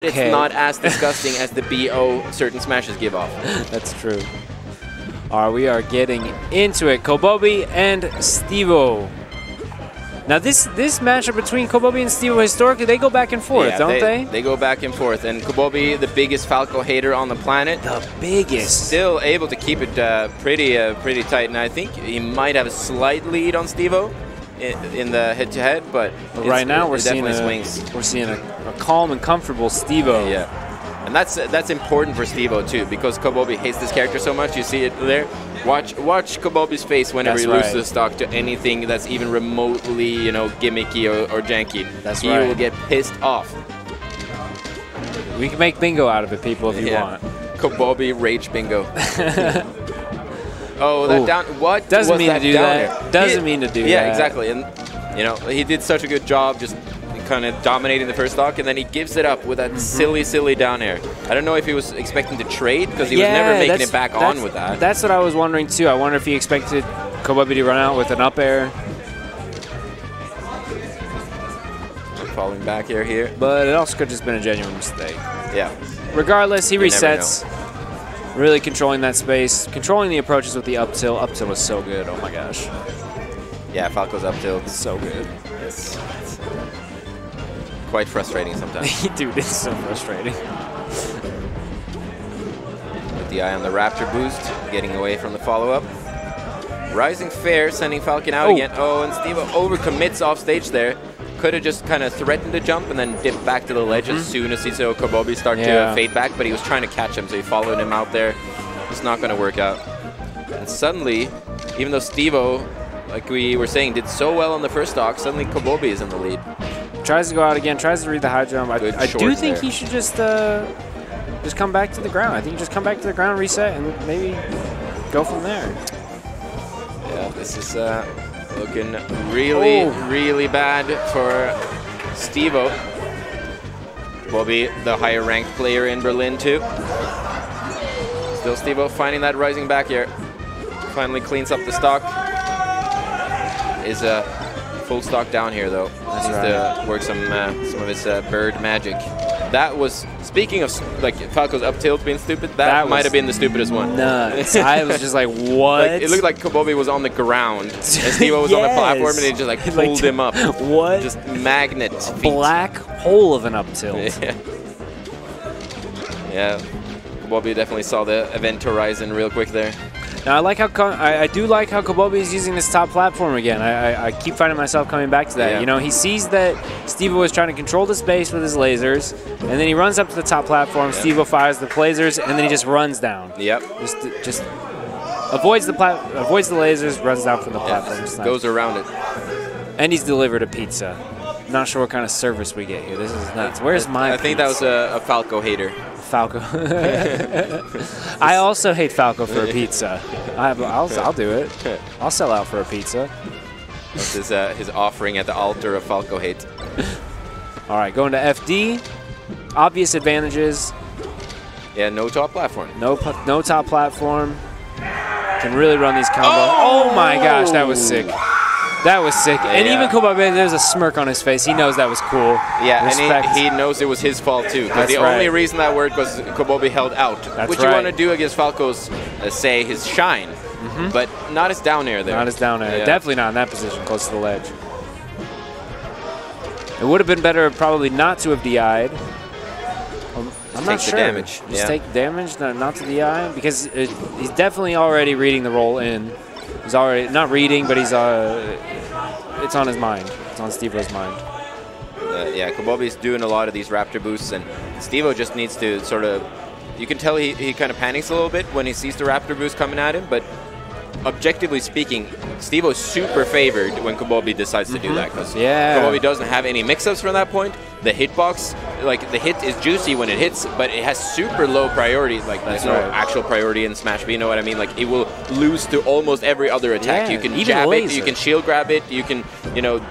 It's not as disgusting as the BO certain smashes give off. That's true. All right, we are getting into it. Kobobi and Stivo. Now this matchup between Kobobi and Stivo, historically, they go back and forth, don't they? They go back and forth. And Kobobi, the biggest Falco hater on the planet. The biggest. Still able to keep it pretty tight. And I think he might have a slight lead on Stivo in the head-to-head, but right now we're seeing a calm and comfortable Stivo. Yeah, and that's important for Stivo too, because Kobobi hates this character so much. You see it there. Watch Kobobi's face whenever he loses stock to anything that's even remotely, you know, gimmicky or janky. He will get pissed off. We can make bingo out of it, people, if you want. Kobobi rage bingo. Oh, that down. What? Doesn't mean to do that. Doesn't mean to do that. Yeah, exactly. And, you know, he did such a good job just kind of dominating the first stock, and then he gives it up with that silly down air. I don't know if he was expecting to trade, because he was never making it back on with that. That's what I was wondering, too. I wonder if he expected Kobobi to run out with an up air. Falling back air here. But it also could have just been a genuine mistake. Yeah. Regardless, he resets. Really controlling that space, controlling the approaches with the up tilt. Up tilt was so good. Oh my gosh. Yeah, Falco's up tilt is so good. It's quite frustrating sometimes. Dude, it's so frustrating. With the eye on the Raptor boost, getting away from the follow-up. Rising fair, sending Falcon out again. Oh, and Stivo overcommits off stage there. Could have just kind of threatened to jump and then dip back to the ledge as soon as he saw Kobobi start to fade back, but he was trying to catch him, so he followed him out there. It's not going to work out. And suddenly, even though Stivo, like we were saying, did so well on the first stock, suddenly Kobobi is in the lead. Tries to go out again, tries to read the high jump. I do think he should just come back to the ground. I think just come back to the ground, reset, and maybe go from there. Yeah, this is looking really bad for Stivo. Will be the higher ranked player in Berlin too. Still Stivo finding that rising back here. Finally cleans up the stock. Is a full stock down here though. Needs to work some of his bird magic. That was, speaking of like Falco's up tilt being stupid, that might have been the stupidest one. Nuts. I was just like, what? Like, it looked like Kobobi was on the ground, and Stivo was on the platform, and he just like pulled him up. What? Just magnet feet. Black hole of an up tilt. Yeah. Kobobi definitely saw the event horizon real quick there. Now I like how I do like how Kobobi is using this top platform again. I keep finding myself coming back to that. Yeah. You know, he sees that Stivo is trying to control the space with his lasers, and then he runs up to the top platform. Stivo fires the lasers, and then he just runs down. Yep. Just avoids the lasers, runs down from the platform. Goes around it. And he's delivered a pizza. Not sure what kind of service we get here. This is nuts. Where's my? I think that was a Falco hater. Falco. I also hate Falco for a pizza. I'll do it. I'll sell out for a pizza. That's his offering at the altar of Falco hate. All right, going to FD. Obvious advantages. Yeah, no top platform. No top platform. Can really run these combos. Oh my gosh, that was sick. That was sick. And even Kobobi, there's a smirk on his face. He knows that was cool. Yeah, and he knows it was his fault too. Because the only reason that worked was Kobobi held out. Which you want to do against Falco's, say, his shine. But not his down air there. Not his down air. Definitely not in that position, close to the ledge. It would have been better probably not to have DI'd. I'm not sure. Damage. Just take damage, not to DI, because he's definitely already reading the roll in. He's already not reading, but he's it's on his mind. It's on Stivo's mind. Yeah, Kobobi's doing a lot of these Raptor boosts, and Stivo just needs to sort of. You can tell he kind of panics a little bit when he sees the Raptor boost coming at him, but objectively speaking, Stivo's super favored when Kobobi decides to do that, because Kobobi doesn't have any mix-ups from that point. The hitbox, like the hit is juicy when it hits, but it has super low priority. Like there's no actual priority in Smash B. You know what I mean? Like it will lose to almost every other attack. You can jab it, you can shield grab it, you can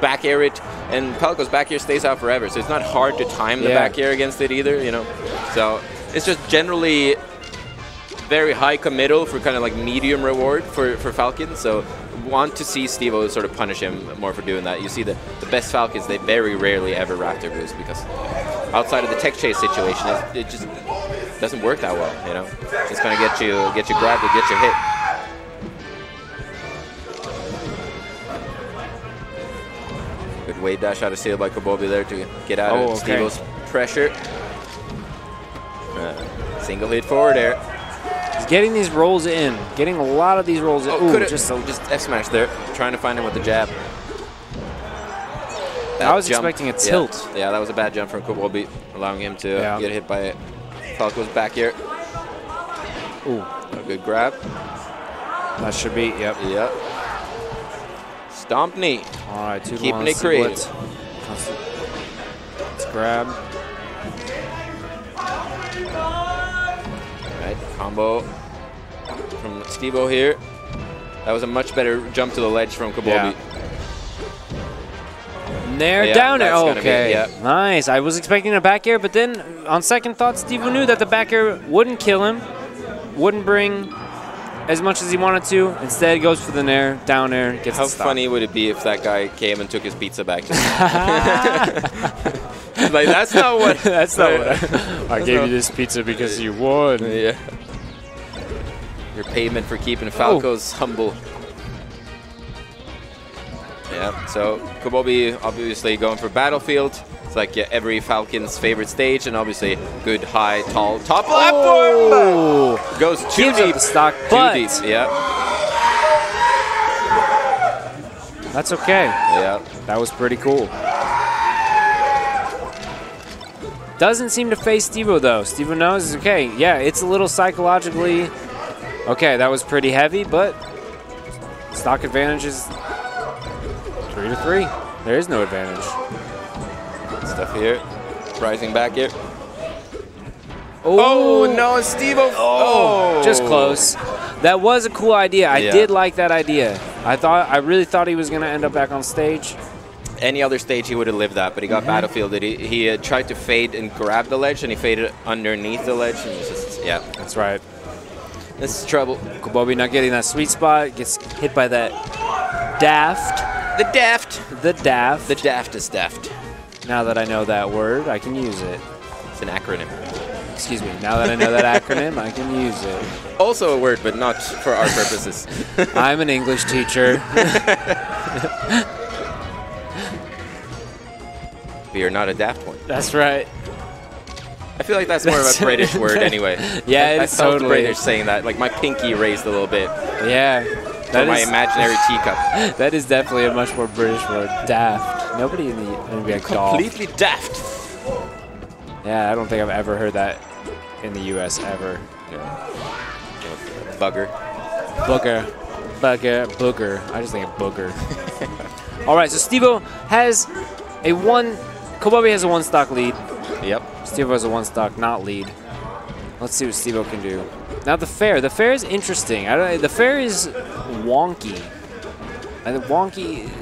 back air it, and Falco's back air stays out forever. So it's not hard to time the back air against it either. So it's just generally very high committal for kind of like medium reward for Falcon. So want to see Stivo sort of punish him more for doing that. You see the best Falcons, they very rarely ever Raptor boost because outside of the tech chase situation, it just doesn't work that well, you know? Just gonna get you grabbed and get you hit. Good wave dash out of seal by Kobobi there to get out of Stivo's pressure. Single hit forward air. He's getting these rolls in, getting a lot of these rolls in. Ooh, just F smash there, trying to find him with the jab. I was expecting a tilt. Yeah, that was a bad jump from Kobobi, allowing him to get hit by Falco's back air. Ooh, a good grab. That should be, yep. Yep. Stomp knee. All right, keeping it creative. Let's grab. Right, combo from Stivo here. That was a much better jump to the ledge from Kobobi. Yeah. There, down there. Okay, nice. I was expecting a back air, but then on second thought, Stivo knew that the back air wouldn't kill him, wouldn't bring as much as he wanted to. Instead, goes for the nair, down air, gets How the stop. funny would it be if that guy came and took his pizza back? Like, that's not what. That's not what. I gave you this pizza because you won. Yeah. Your payment for keeping Falco's humble. Yeah, so Kobobi obviously going for Battlefield. It's like every Falcon's favorite stage, and obviously good, high, tall, top platform. Goes too deep. The stock, too deep. Yeah. That's okay. Yeah. That was pretty cool. Doesn't seem to face Stivo though. Stivo knows, okay, yeah, it's a little psychologically, okay, that was pretty heavy, but stock advantage is 3-3. There is no advantage. Good stuff here. Rising back here. Oh, no, Stivo. Oh, just close. That was a cool idea. I did like that idea. I really thought he was going to end up back on stage. Any other stage he would have lived that, but he got battlefielded. He tried to fade and grab the ledge, and he faded underneath the ledge, and it's just, That's right. This is trouble. Kobobi not getting that sweet spot, gets hit by that daft. The daft. The daft. The daftest daft. Now that I know that word, I can use it. It's an acronym. Excuse me. Now that I know that acronym, I can use it. Also a word, but not for our purposes. I'm an English teacher. But you're not a daft one. That's right. I feel like that's more of a British word anyway. Yeah, it's totally British saying that. Like my pinky raised a little bit. Yeah. For my imaginary teacup. That is definitely a much more British word. Daft. Nobody in the NBA completely daft. Yeah, I don't think I've ever heard that in the U.S. ever. Yeah. Bugger. Booger. Bugger. Booger. I just think of booger. All right, so Stivo has a Kobobi has a one stock lead. Yep. Stivo has a one stock not lead. Let's see what Stivo can do. Now the fair is interesting. The fair is wonky. And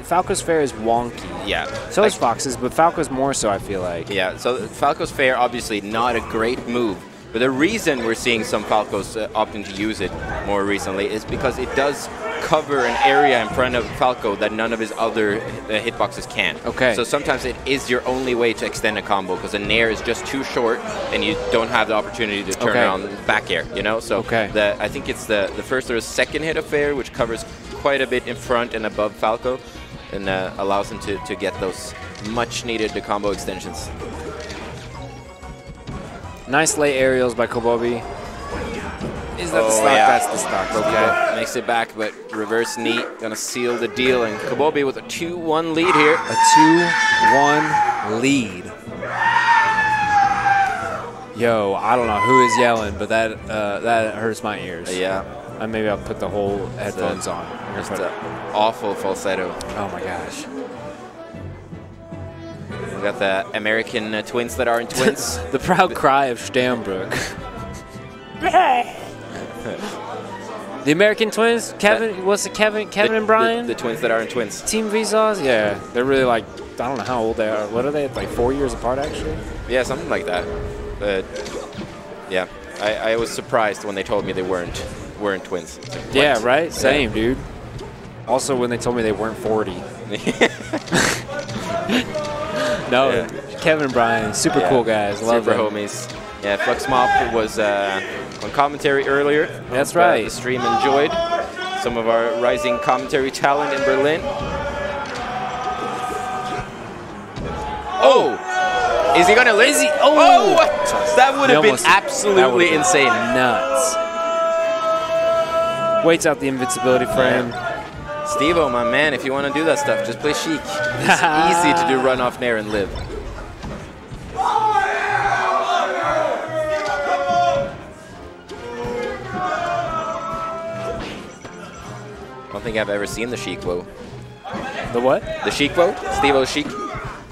Falco's fair is wonky. Yeah. So is Fox's, but Falco's more so, I feel like. Yeah, so Falco's fair, obviously not a great move. But the reason we're seeing some Falcos opting to use it more recently is because it does cover an area in front of Falco that none of his other hitboxes can. Okay. So sometimes it is your only way to extend a combo because a nair is just too short and you don't have the opportunity to turn around back air, you know? So I think it's the first or second hit of fair, which covers quite a bit in front and above Falco and allows him to get those much needed combo extensions. Nice late aerials by Kobobi. Is that the stock? Yeah. That's the stock. Okay. Makes it back, but reverse knee gonna seal the deal. And Kobobi with a 2-1 lead here. A 2-1 lead. Yo, I don't know who is yelling, but that hurts my ears. Yeah. And maybe I'll put the whole headphones on. Just an awful falsetto. Oh my gosh. We got the American twins that aren't twins. The proud cry of Stambrook. The American twins, Kevin and Brian? The twins that aren't twins. Team Vsauce? Yeah, they're really like, I don't know how old they are. What are they, like 4 years apart actually? Yeah, something like that. But yeah, I was surprised when they told me they weren't twins. Like, yeah, right? Same, dude. Also when they told me they weren't 40. No, Kevin and Brian, super cool guys. Love super them. homies. Yeah, Flux Mop was on commentary earlier. That's right. The stream enjoyed some of our rising commentary talent in Berlin. Oh! Is he gonna live? Is he? Oh! That would have been absolutely insane. Nuts. Waits out the invincibility frame. Stivo, my man, if you want to do that stuff, just play Sheik. It's easy to do run off Nair and live. I don't think I've ever seen the Sheik Woe. The what? The Sheik Woe? Stivo's Sheik.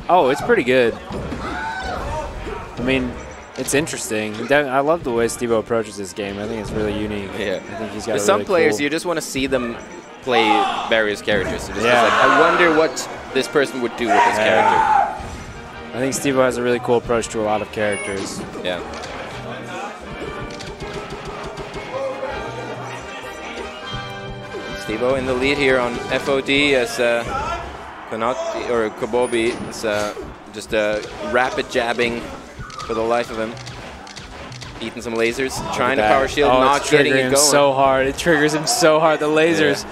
Oh, it's pretty good. I mean, it's interesting. I love the way Stivo approaches this game. I think it's really unique. Yeah. I think he's got some really players, cool. you just want to see them play various characters. So just like, I wonder what this person would do with this character. I think Stivo has a really cool approach to a lot of characters. Yeah. Stivo in the lead here on FOD as Kobobi is just rapid jabbing for the life of him. Eating some lasers, trying to power shield, not getting it going. So hard. It triggers him so hard. The lasers.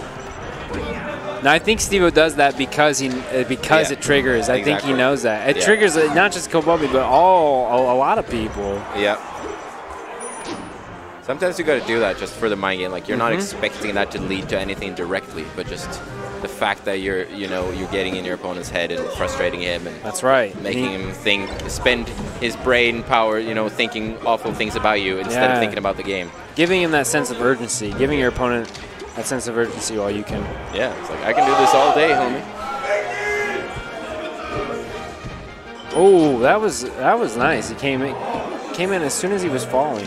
Yeah. Now I think Stivo does that because it triggers. I think he knows that. It triggers not just Kobobi, but a lot of people. Yeah. Sometimes you got to do that just for the mind game. Like you're not expecting that to lead to anything directly, but just the fact that you're getting in your opponent's head and frustrating him, and that's right, making him spend his brain power, thinking awful things about you instead of thinking about the game. Giving him that sense of urgency, giving your opponent that sense of urgency while you can. Yeah, it's like I can do this all day, homie. Oh, that was nice. He came in as soon as he was falling.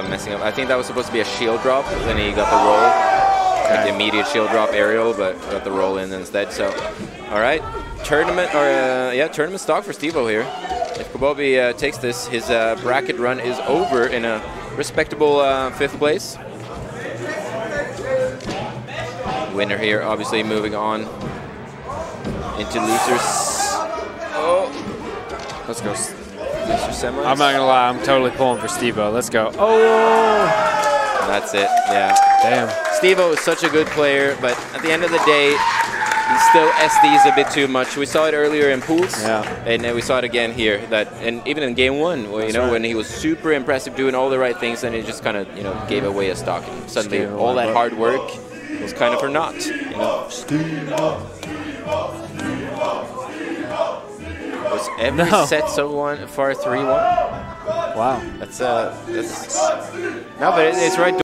Messing up. I think that was supposed to be a shield drop, then he got the roll. Like the immediate shield drop aerial, but got the roll in instead. So, all right, tournament stock for Stivo here. If Kobobi takes this, his bracket run is over in a respectable 5th place. Winner here, obviously moving on into losers. Oh, let's go. I'm not gonna lie, I'm totally pulling for Stivo. Let's go. Oh! That's it, yeah. Damn. Stivo is such a good player, but at the end of the day, he still SDs a bit too much. We saw it earlier in pools, and then we saw it again here. And even in game 1, where, when he was super impressive, doing all the right things, and he just kind of gave away a stock, and suddenly all that hard work was kind of for naught. Was every set so far 3-1? Wow. That's no, but it's right.